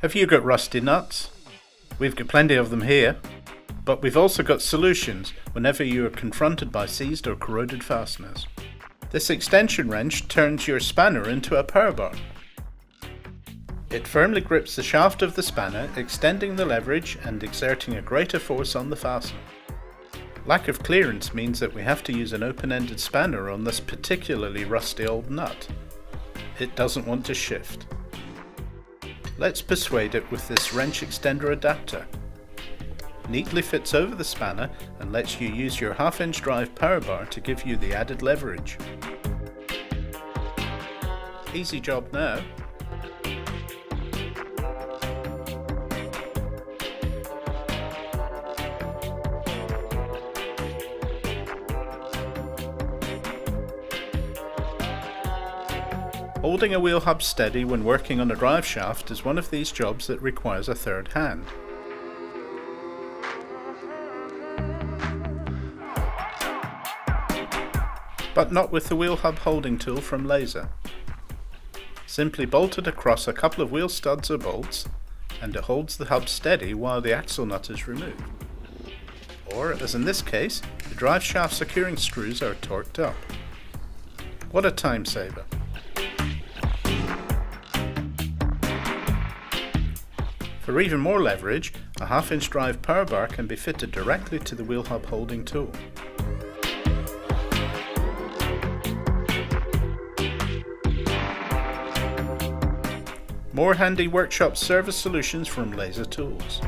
Have you got rusty nuts? We've got plenty of them here, but we've also got solutions whenever you are confronted by seized or corroded fasteners. This extension wrench turns your spanner into a power bar. It firmly grips the shaft of the spanner, extending the leverage and exerting a greater force on the fastener. Lack of clearance means that we have to use an open-ended spanner on this particularly rusty old nut. It doesn't want to shift. Let's persuade it with this wrench extender adapter. Neatly fits over the spanner and lets you use your half-inch drive power bar to give you the added leverage. Easy job now. Holding a wheel hub steady when working on a drive shaft is one of these jobs that requires a third hand. But not with the wheel hub holding tool from Laser. Simply bolt it across a couple of wheel studs or bolts, and it holds the hub steady while the axle nut is removed. Or, as in this case, the drive shaft securing screws are torqued up. What a time saver! For even more leverage, a half-inch drive power bar can be fitted directly to the wheel hub holding tool. More handy workshop service solutions from Laser Tools.